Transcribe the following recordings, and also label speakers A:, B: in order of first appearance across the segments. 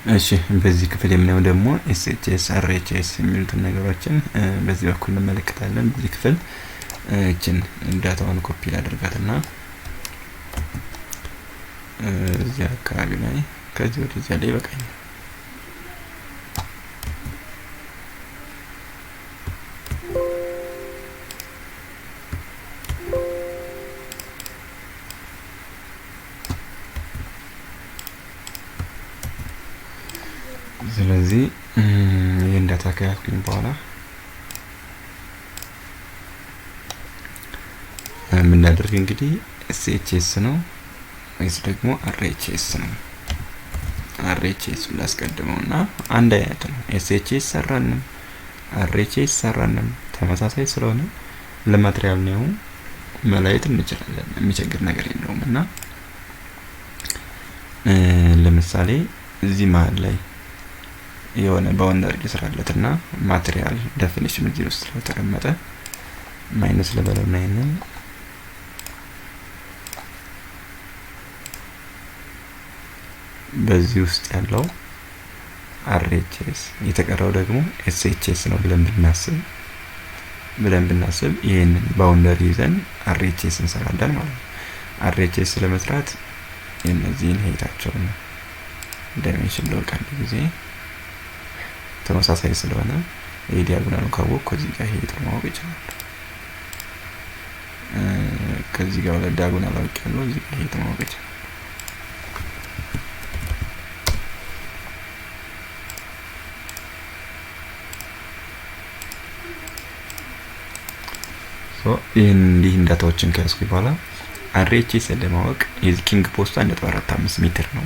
A: እሺ በዚህ ክፍል የምናየው ደግሞ ኤስኤችኤስ አርኤችኤስ የሚሉትን ነገሮችን በዚህ በኩል እንመለከታለን። በዚህ ክፍል እቺን ዳታውን ኮፒ ላድርጋትና እዚህ አካባቢ ላይ ከዚህ ወደዚያ ላይ ይበቃኛል። ስለዚህ ይሄን ዳታ ከያዝኩኝ በኋላ የምናደርግ እንግዲህ ኤስኤችኤስ ነው ወይስ ደግሞ አርኤችኤስ ነው? አርኤችኤስ ላስቀድመውና አንድ አይነት ነው። ኤስኤችኤስ ሰራንም አርኤችኤስ ሰራንም ተመሳሳይ ስለሆነ ለማቴሪያል ነው መለየት እንችላለን። የሚቸግር ነገር የለውም። እና ለምሳሌ እዚህ መሀል ላይ የሆነ ባውንደሪ ልስራለትና ማቴሪያል ዴፊኒሽን እዚህ ውስጥ ስለተቀመጠ ማይነስ ለበለውና ይሄንን በዚህ ውስጥ ያለው አርኤችኤስ የተቀረው ደግሞ ኤስኤችኤስ ነው ብለን ብናስብ ይሄንን ባውንደሪ ይዘን አርኤችኤስ እንሰራለን ማለት ነው። አርኤችኤስ ለመስራት የነዚህን ሄታቸውን ዳይሜንሽን ለወቅ አንድ ጊዜ ተመሳሳይ ስለሆነ ይሄ ዲያጎናሉ ካወቅኩ እዚህ ጋር ሄት ማወቅ ይችላል። ከዚህ ጋር ወደ ዲያጎናል አውቄያለሁ፣ እዚህ ጋር ሄት ማወቅ ይችላል። ይህን እንዲህ ዳታዎችን ከያዝኩ በኋላ አርኤችኤስ ለማወቅ የዚህ ኪንግ ፖስቱ 1.45 ሜትር ነው።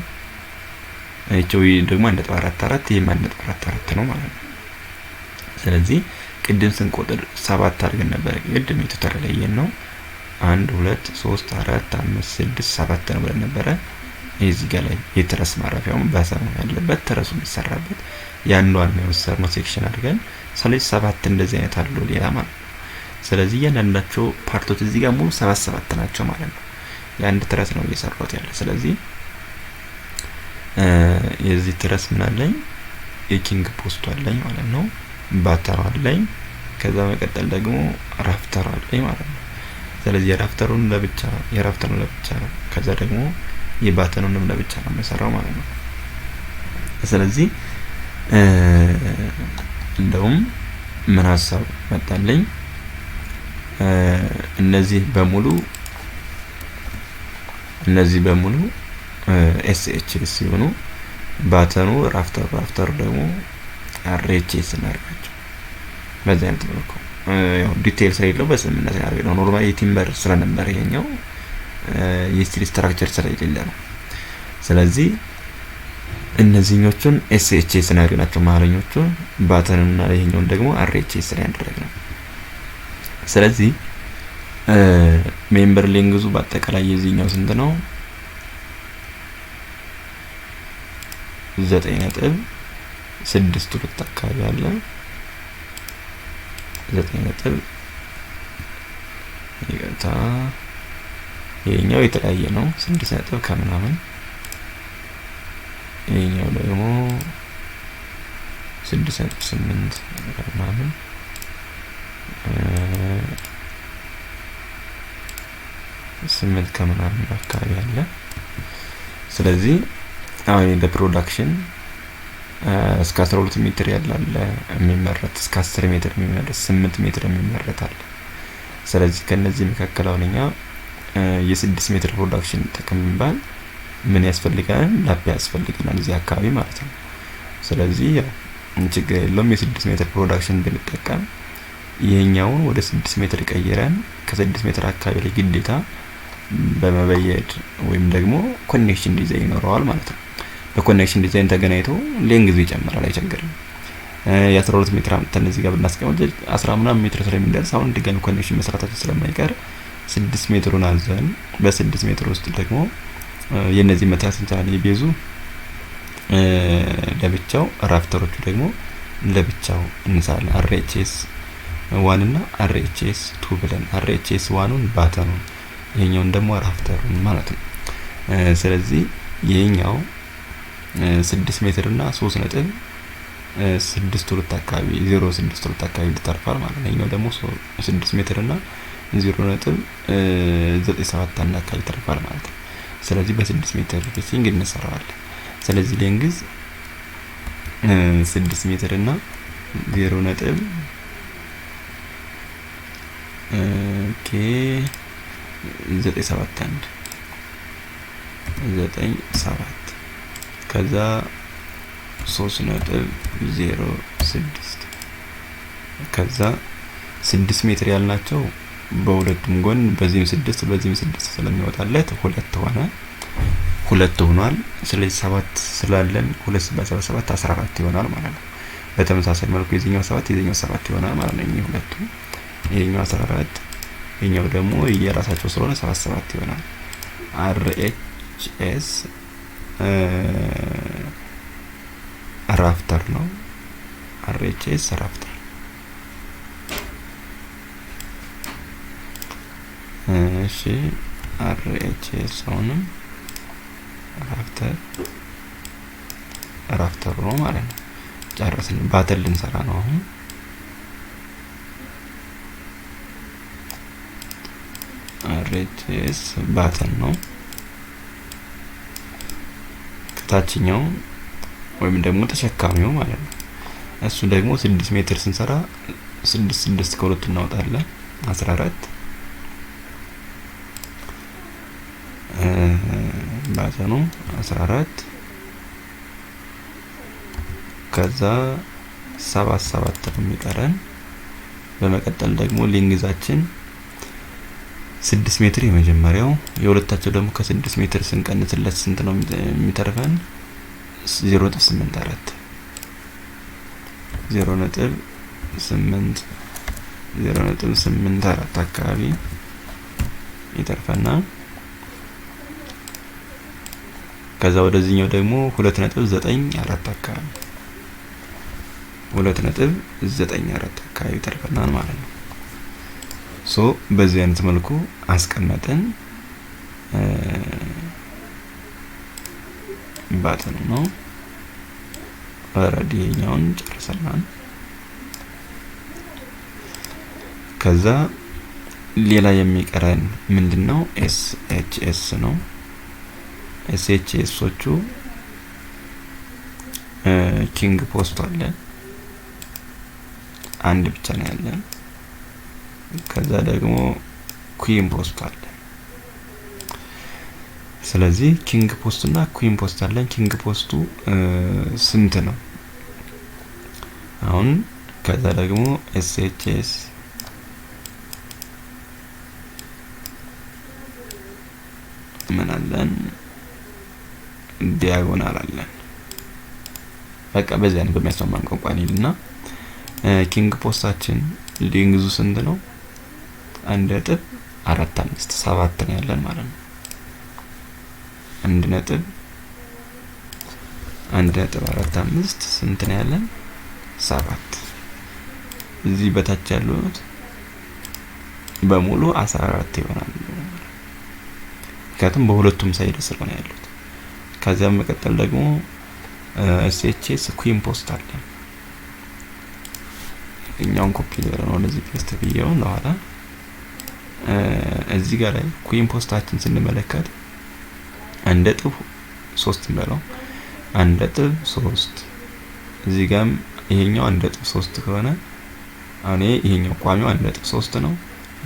A: እቺው ደግሞ 1.44 ይሄም 1.44 ነው ማለት ነው። ስለዚህ ቅድም ስንቆጥር 7 አድርገን ነበር። ቅድም የተተረለየን ነው 1 2 3 4 5 6 7 ነው ብለን ነበረ። እዚህ ጋር ላይ የትረስ ማረፊያው በሰሙ ያለበት ተረሱ የሚሰራበት ያንዷን ነው የወሰድነው ሴክሽን አድርገን። ስለዚህ 7 እንደዚህ አይነት አለው ሌላ ማለት ነው። ስለዚህ እያንዳንዳቸው ፓርቶች እዚህ ጋር ሙሉ 7 ናቸው ማለት ነው። የአንድ ትረስ ነው እየሰራሁት ያለ። ስለዚህ የዚህ ትረስ ምን አለኝ? የኪንግ ፖስቱ አለኝ ማለት ነው። ባተሩ አለኝ። ከዛ መቀጠል ደግሞ ራፍተሩ አለኝ ማለት ነው። ስለዚህ የራፍተሩን ለብቻ ከዛ ደግሞ የባተኑንም ለብቻ ነው የምሰራው ማለት ነው። ስለዚህ እንደውም ምን ሀሳብ መጣልኝ? እነዚህ በሙሉ ኤስኤችኤስ ሲሆኑ ባተኑ ራፍተሩ ደግሞ አርኤችኤስ እናደርጋቸው። በዚህ አይነት መልኩ ያው ዲቴል ስለሌለው በስምምነት ያደርግ ነው። ኖርማሊ የቲምበር ስለነበር ይሄኛው የስቲል ስትራክቸር ስለሌለ ነው። ስለዚህ እነዚህኞቹን ኤስኤችኤስ ናቸው መሀለኞቹ፣ ባተኑና ይሄኛውን ደግሞ አርኤችኤስ ላይ ያደረግነው። ስለዚህ ሜምበር ሌንግዙ በአጠቃላይ የዚህኛው ስንት ነው? 9.62 አካባቢ አለ። 9 ይገታ ይሄኛው የተለያየ ነው 6 ከምናምን፣ ይሄኛው ደግሞ 6.8 ከምናምን 8 ከምናምን አካባቢ አለ። ስለዚህ አሁን ለፕሮዳክሽን እስከ 12 ሜትር ያላለ የሚመረት እስከ 10 ሜትር የሚመረት 8 ሜትር የሚመረት አለ። ስለዚህ ከነዚህ መካከል አሁንኛ የ6 ሜትር ፕሮዳክሽን ጥቅም ይባል ምን ያስፈልጋል? ላፕ ያስፈልገናል እዚህ አካባቢ ማለት ነው። ስለዚህ ያው ችግር የለውም የ6 ሜትር ፕሮዳክሽን ብንጠቀም ይሄኛውን ወደ 6 ሜትር ቀይረን ከ6 ሜትር አካባቢ ላይ ግዴታ በመበየድ ወይም ደግሞ ኮኔክሽን ዲዛይን ይኖረዋል ማለት ነው። በኮኔክሽን ዲዛይን ተገናኝቶ ሌንግዙ ይጨምራል፣ አይቸግርም። የ12 ሜትር አምጥተን እዚህ ጋር ብናስቀምጥ 10 ምናምን ሜትር ስለሚደርስ አሁን ድጋሚ ኮኔክሽን መስራታችን ስለማይቀር 6 ሜትሩን አዘን በ6 ሜትር ውስጥ ደግሞ የነዚህ መታስ እንችላለን። የቤዙ ለብቻው ራፍተሮቹ ደግሞ ለብቻው እንሰራለን። አርኤችኤስ 1 እና አርኤችኤስ 2 ብለን አርኤችኤስ 1ን ባተኑን ይሄኛውን ደግሞ ራፍተሩን ማለት ነው። ስለዚህ ይሄኛው 6 ሜትር እና 3.62 አካባቢ 0.62 አካባቢ ይተርፋል ማለት ነው። ይሄኛው ደግሞ 6 ሜትር እና 0.97 አካባቢ ይተርፋል ማለት ነው። ስለዚህ በ6 ሜትር ፌሲንግ እንሰራዋለን። ስለዚህ ሌንግዝ 6 ሜትር እና 0.97 ከዛ 3.06 ከዛ 6 ሜትር ያልናቸው በሁለቱም ጎን በዚህም 6 በዚህም 6 ስለሚወጣለት ሁለት ሆኗል። ስለዚህ 7 ስላለን 2 ሲባዛ 7 14 ይሆናል ማለት ነው። በተመሳሳይ መልኩ የዚህኛው 7 የዚህኛው 7 ይሆናል ማለት ነው። እኚህ ሁለቱ ይሄኛው 14 ይሄኛው ደግሞ የራሳቸው ስለሆነ 7 ይሆናል። RHS ራፍተር ነው። RHS ራፍተር እሺ RHS አሁንም ራፍተር ነው ማለት ነው። ጨረስን። ባተል ልንሰራ ነው አሁን። RHS ባተል ነው። ከታችኛው ወይም ደግሞ ተሸካሚው ማለት ነው። እሱ ደግሞ 6 ሜትር ስንሰራ 6 ከሁለቱ እናወጣለን 14 ባተኑ 14 ከዛ 7 ነው የሚቀረን። በመቀጠል ደግሞ ሌንግዛችን 6 ሜትር የመጀመሪያው የሁለታቸው ደግሞ ከ6 ሜትር ስንቀንስለት ስንት ነው የሚተርፈን? 0.84 0.84 አካባቢ ይተርፈናል። ከዛ ወደዚህኛው ደግሞ 2.94 አካባቢ 2.94 አካባቢ ይተርፈናል ማለት ነው። ሶ በዚህ አይነት መልኩ አስቀመጥን። ባተኑ ነው ኦልሬዲ ይሄኛውን ጨርሰናል። ከዛ ሌላ የሚቀረን ምንድነው? SHS ነው። SHSዎቹ ኪንግ ፖስት አለ አንድ ብቻ ነው ያለን። ከዛ ደግሞ ኩዊን ፖስት አለ። ስለዚህ ኪንግ ፖስት እና ኩዊን ፖስት አለን። ኪንግ ፖስቱ ስንት ነው አሁን? ከዛ ደግሞ SHS ምን አለን? ዲያጎናል አለን። በቃ በዚህ አይነት በሚያስማማን ቋንቋ እንሂድና ኪንግ ፖስታችን ሌንግዙ ስንት ነው? 1.45 7 ነው ያለን ማለት ነው። 1.45 ስንት ነው ያለን? 7። እዚህ በታች ያሉት በሙሉ 14 ይሆናል። ምክንያቱም በሁለቱም ሳይድ ስለሆነ ያሉት። ከዚያም መቀጠል ደግሞ SHS ኩዊን ፖስት አለ። እኛውን ኮፒ ነው ለዚህ ፔስት ብዬው ለኋላ እዚህ ጋር ላይ ኩዊን ፖስታችን ስንመለከት 1.3 እንበለው 1.3 እዚህ ጋርም ይሄኛው 1.3 ከሆነ አሁን ይሄኛው ቋሚው 1.3 ነው።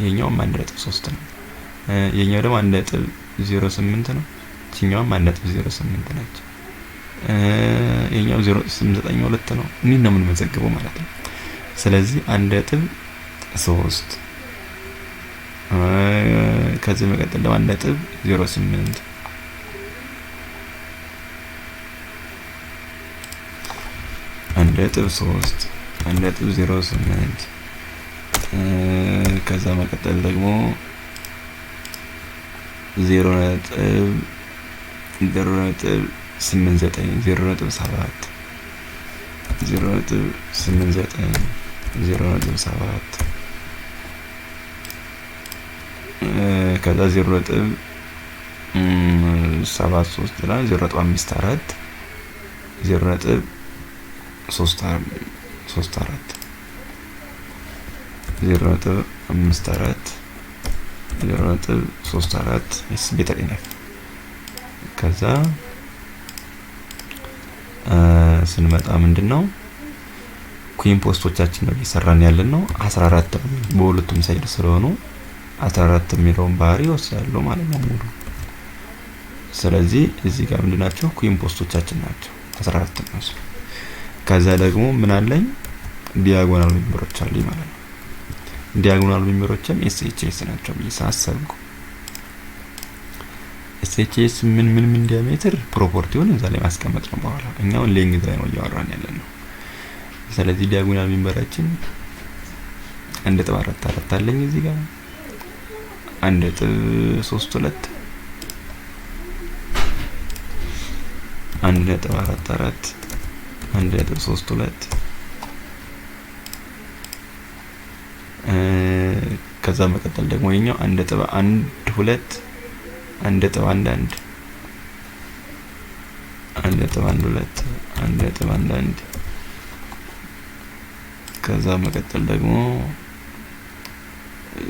A: ይሄኛውም 1.3 ነው። ይሄኛው ደግሞ 1.08 ነው። ይሄኛውም 1.08 ነች። ይሄኛው 0.92 ነው። እንዴት ነው የምንመዘግበው ማለት ነው። ስለዚህ 1.3 ከዚህ መቀጠል ደግሞ 1.08 1.3 1.08 ከዛ መቀጠል ደግሞ 0.89 0.7 ከዛ 0.73 ላይ 0.54 0.34 0.54 0.34 is better enough። ከዛ ስንመጣ ምንድነው ኩዊን ፖስቶቻችን ነው እየሰራን ያለን ነው 14 በሁለቱም ሳይድ ስለሆኑ 14 የሚለውን ባህሪ ወስዳሉ ማለት ነው ሙሉ። ስለዚህ እዚህ ጋር ምንድናቸው ኩዊን ፖስቶቻችን ናቸው 14 ነው። ከዛ ደግሞ ምን አለኝ ዲያጎናል ሜምበሮች አሉኝ ማለት ነው። ዲያጎናል ሜምበሮችም ኤስኤችኤስ ናቸው ብዬ ኤስኤችኤስ ምን ዲያሜትር ፕሮፐርቲውን እዛ ላይ ማስቀመጥ ነው። በኋላ እኛው ሌንግዝ ላይ ነው እያወራን ያለን ነው። ስለዚህ ዲያጎናል ሜምበራችን 1.44 አለኝ እዚህ ጋር 1.32 1.32 ከዛ መቀጠል ደግሞ የኛው 1.12 1.11 ከዛ መቀጠል ደግሞ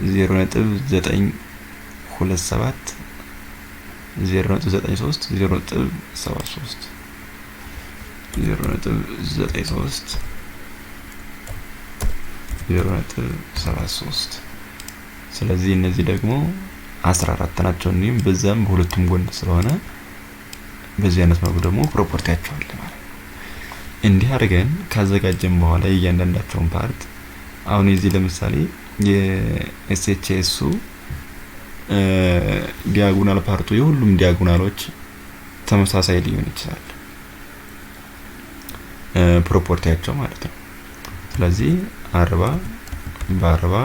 A: 0.927 0.93 0.73 ስለዚህ እነዚህ ደግሞ 14 ናቸው። እንዲሁም በዛም በሁለቱም ጎን ስለሆነ በዚህ አይነት መልኩ ደግሞ ፕሮፐርቲያቸው አለ ማለት ነው። እንዲህ አድርገን ካዘጋጀን በኋላ እያንዳንዳቸውን ፓርት አሁን እዚህ ለምሳሌ የኤስኤችኤሱ ዲያጎናል ፓርቱ የሁሉም ዲያጎናሎች ተመሳሳይ ሊሆን ይችላል ፕሮፐርቲያቸው ማለት ነው። ስለዚህ 40 በ40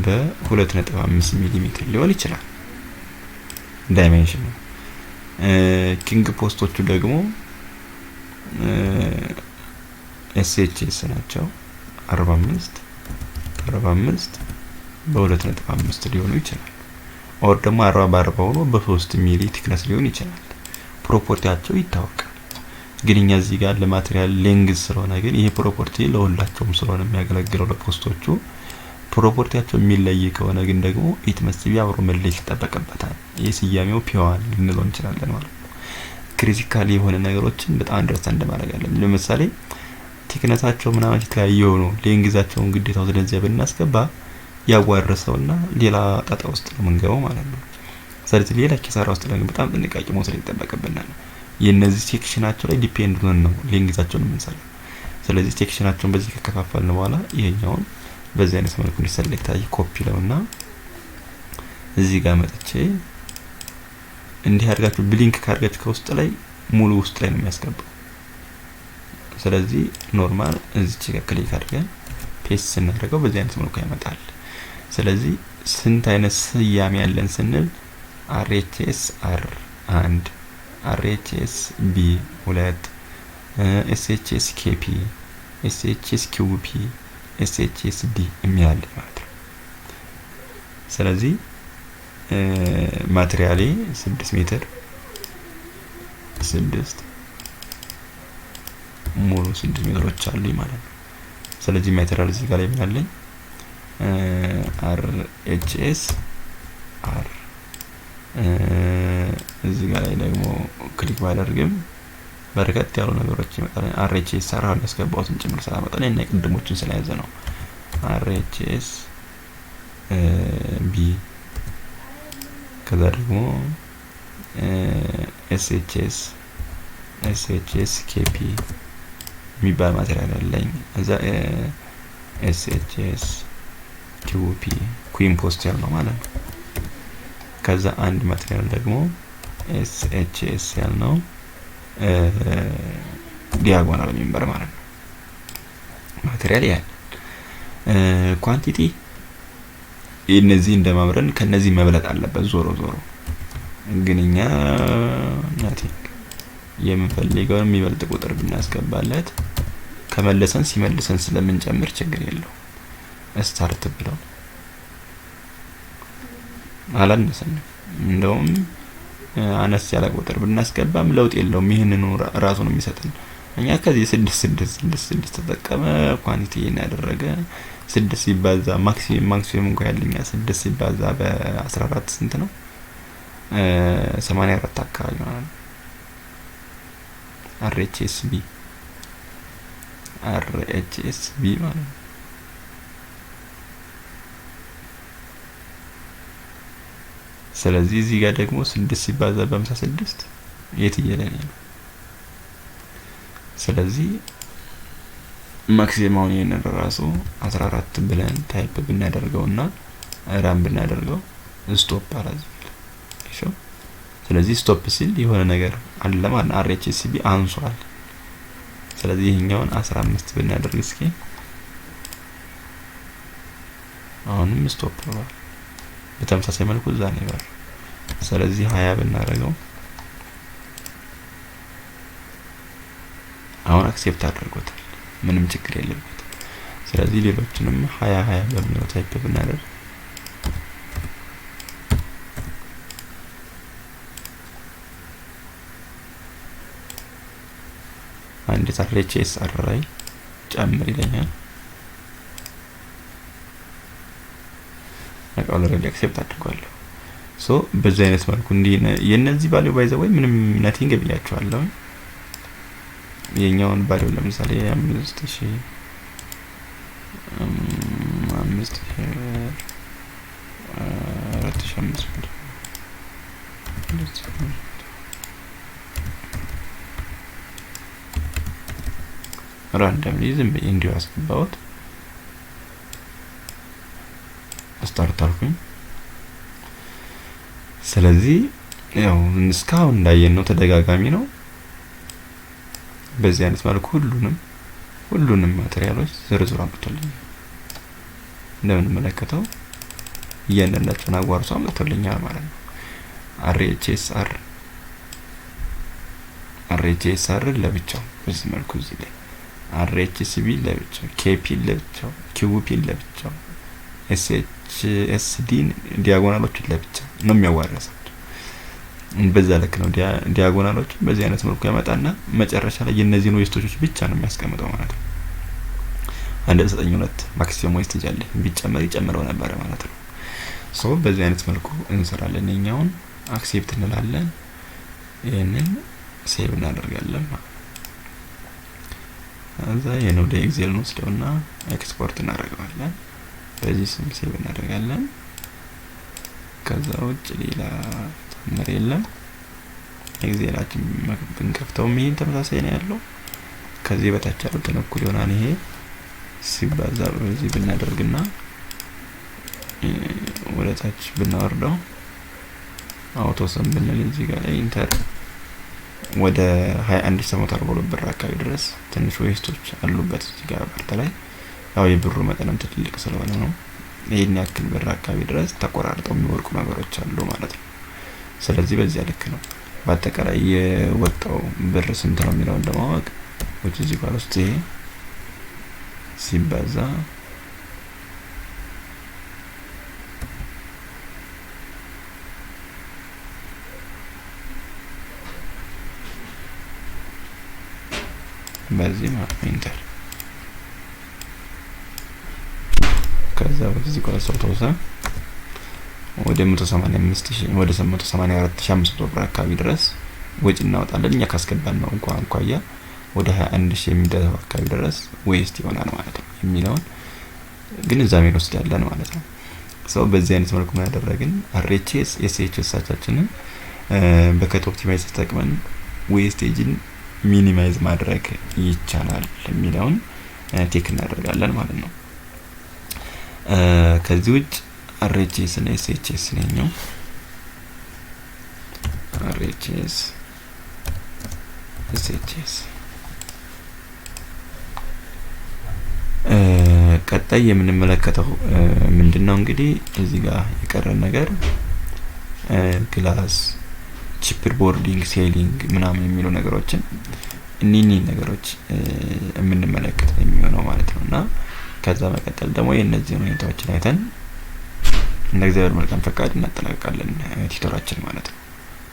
A: በ2.5 ሚሜ ሊሆን ይችላል ዳይሜንሽኑ። ኪንግ ፖስቶቹ ደግሞ ኤስኤችኤስ ናቸው 45 በ2.5 ሊሆኑ ይችላል። ኦር ደግሞ 40 በ40 ሆኖ በ3 ሚሊ ቲክነስ ሊሆን ይችላል። ፕሮፐርቲያቸው ይታወቃል። ግን እኛ እዚህ ጋር ለማቴሪያል ሌንግዝ ስለሆነ ግን ይሄ ፕሮፐርቲ ለሁላቸውም ስለሆነ የሚያገለግለው ለፖስቶቹ ፕሮፐርቲያቸው የሚለይ ከሆነ ግን ደግሞ ኢት መስት ቢ አብሮ መለየት ይጠበቅበታል። ይሄ ስያሜው ፒዋን ልንለው እንችላለን ማለት ነው። ክሪቲካሊ የሆነ ነገሮችን በጣም አንደርስታንድ ማድረግ አለብን። ለምሳሌ ቲክነሳቸው ምናምን የተለያየ ሆኖ ሌንግዛቸውን ግዴታው ስለዚህ ብናስገባ ያዋረሰውና ሌላ ጣጣ ውስጥ ነው የምንገባው ማለት ነው። ስለዚህ ሌላ ኪሳራ ውስጥ ላይ በጣም ጥንቃቄ መውሰድ ይጠበቅብናል። የነዚህ ሴክሽናቸው ላይ ዲፔንድ ነው ሌንግዛቸውን የምንሰራው። ስለዚህ ሴክሽናቸውን በዚህ ከከፋፈልን በኋላ ይሄኛውን በዚህ አይነት መልኩ ዲሰሌክት አይ ኮፒ ለውና እዚህ ጋር መጥቼ እንዲህ አድርጋችሁ ብሊንክ ካርጋችሁ ከውስጥ ላይ ሙሉ ውስጥ ላይ ነው የሚያስገባው። ስለዚህ ኖርማል እዚች ጋር ክሊክ አድርገን ፔስት ስናደርገው በዚህ አይነት መልኩ ያመጣል። ስለዚህ ስንት አይነት ስያሜ ያለን ስንል RHS R1 RHS B2 SHS KP SHS QP SHS D የሚያል ማለት ነው። ስለዚህ ማቴሪያሌ 6 ሜትር 6 ሙሉ 6 ሜትሮች አሉኝ ማለት ነው። ስለዚህ ማቴሪያል እዚህ ጋር ላይ ምን አለኝ RHS R እዚህ ጋር ላይ ደግሞ ክሊክ ባደርግም በርከት ያሉ ነገሮች ይመጣል። RHS R አሁን ያስገባሁትን ጭምር ስላመጣልኝ እና ቅድሞችን ስለያዘ ነው። RHS B ከዛ ደግሞ SHS KP የሚባል ማቴሪያል አለኝ። እዛ SHS QP ኩዊን ፖስት ያልነው ማለት ነው። ከዛ አንድ ማቴሪያል ደግሞ SHS ያልነው ዲያጎናል ሜምበር ማለት ነው። ማቴሪያል ያለ ኳንቲቲ እነዚህ እንደማምረን ከነዚህ መብለጥ አለበት ዞሮ ግን እኛ ናቲንግ የምንፈልገው የሚበልጥ ቁጥር ብናስገባለት ከመለሰን ሲመልሰን ስለምንጨምር ችግር የለው። ስታርት ብለው አላነሰንም እንደውም አነስ ያለ ቁጥር ብናስገባም ለውጥ የለውም። ይሄንን ራሱ ነው የሚሰጠን። እኛ ከዚህ 6 ተጠቀመ ኳንቲቲ ያደረገ 6 ሲባዛ ማክሲመም እንኳን ያለኛ 6 ሲባዛ በ14 ስንት ነው? 84 አካባቢ ማለት ነው። RHSB ማለት ነው። ስለዚህ እዚህ ጋር ደግሞ 6 ሲባዛ በ56 የት እየለኝ ነው? ስለዚህ ማክሲማውን የነን ራሱ 14 ብለን ታይፕ ብናደርገውና ራም ብናደርገው ስቶፕ አላዝ እሺ። ስለዚህ ስቶፕ ሲል የሆነ ነገር አለ ማለት RHSB አንሷል። ስለዚህ ይሄኛውን 15 ብናደርግ እስኪ አሁንም ስቶፕ ነው። በተመሳሳይ መልኩ እዛ ነው ይባል። ስለዚህ 20 ብናደርገው አሁን አክሴፕት አድርጎታል። ምንም ችግር የለበትም። ስለዚህ ሌሎችንም 20 በሚለው ታይፕ ብናደርግ አንድ RHSR ላይ ጨምር ይለኛል። ኦልሬዲ አክሴፕት አድርጓለሁ። ሶ በዚህ አይነት መልኩ እንዲህ የነዚህ ቫልዩ ባይዘው ምንም ነቲንግ ብያቸዋለሁ። የኛውን ቫልዩ ለምሳሌ 5000 ራንደምሊ ዝም ብዬ እንዲሁ አስገባሁት። ስታርት አልኩኝ። ስለዚህ ያው እስካሁን እንዳየነው ተደጋጋሚ ነው። በዚህ አይነት መልኩ ሁሉንም ማቴሪያሎች ዝርዝር አምጥቶልኛል። እንደምንመለከተው እያንዳንዳቸውን አዋርሶ አምጥቶልኛል ማለት ነው። RHSR ለብቻው በዚህ መልኩ እዚህ ላይ RHSB ለብቻው፣ KP ለብቻው፣ QP ለብቻው፣ SHSD ዲያጎናሎችን ለብቻው ነው የሚያዋርሰው። በዛ ልክ ነው ዲያጎናሎች በዚህ አይነት መልኩ ያመጣና መጨረሻ ላይ የነዚህን ዌስቶች ብቻ ነው የሚያስቀምጠው ማለት ነው። 1.92 ማክሲመም ዌስቴጅ አለ። ቢጨመር ይጨምረው ነበር ማለት ነው። ሶ በዚህ አይነት መልኩ እንሰራለን። እኛውን አክሴፕት እንላለን። ይሄንን ሴቭ እናደርጋለን ማለት ነው። እዛ የነው ወደ ኤክሴል ነው ወስደውና ኤክስፖርት እናደርጋለን። በዚህ ስም ሴቭ እናደርጋለን። ከዛ ውጭ ሌላ ተጨማሪ የለም። ኤክሴላችን ብንከፍተው ይሄን ተመሳሳይ ነው ያለው። ከዚህ በታች ያለው ተነኩል ይሆናል። ይሄ ሲባዛ በዚህ ብናደርግና ወደ ታች ብናወርደው አውቶ ሰም ብንል እዚህ ጋር ላይ ኢንተር ወደ 21742 ብር አካባቢ ድረስ ትንሽ ዌስቶች አሉበት እዚህ ጋር ፓርት ላይ። ያው የብሩ መጠንም ትልቅ ስለሆነ ነው ይሄን ያክል ብር አካባቢ ድረስ ተቆራርጠው የሚወርቁ ነገሮች አሉ ማለት ነው። ስለዚህ በዚያ ልክ ነው በአጠቃላይ የወጣው ብር ስንት ነው የሚለውን ለማወቅ ወጪ እዚህ ጋር ውስጥ ይሄ ሲባዛ በዚህ ማለት ኢንተር ከዛ በዚህ ጋር ሰውቶሳ ወደ 185000 ወደ 884500 ብር አካባቢ ድረስ ወጪ እናወጣለን። እኛ ካስገባን ነው እንኳን ወደ 21000 የሚደርስ አካባቢ ድረስ ዌስት ይሆናል ማለት ነው የሚለውን ግንዛቤ እንወስዳለን ማለት ነው። ሰው በዚህ አይነት መልኩ ያደረግን RHS SHS አቻችንን በከት ኦፕቲማይዝ ተጠቅመን ዌስቴጅን ሚኒማይዝ ማድረግ ይቻላል የሚለውን ቴክ እናደርጋለን ማለት ነው። ከዚህ ውጭ RHS እና SHS ነኛው RHS SHS ቀጣይ የምንመለከተው ምንድነው እንግዲህ እዚህ ጋር የቀረን ነገር ግላስ ቺፕር ቦርዲንግ ሴሊንግ ምናምን የሚሉ ነገሮችን እኒኒ ነገሮች የምንመለከት የሚሆነው ማለት ነውና ከዛ መቀጠል ደግሞ የነዚህ ሁኔታዎችን አይተን እንደ እግዚአብሔር መልካም ፈቃድ እናጠናቅቃለን ቲቶራችን ማለት ነው።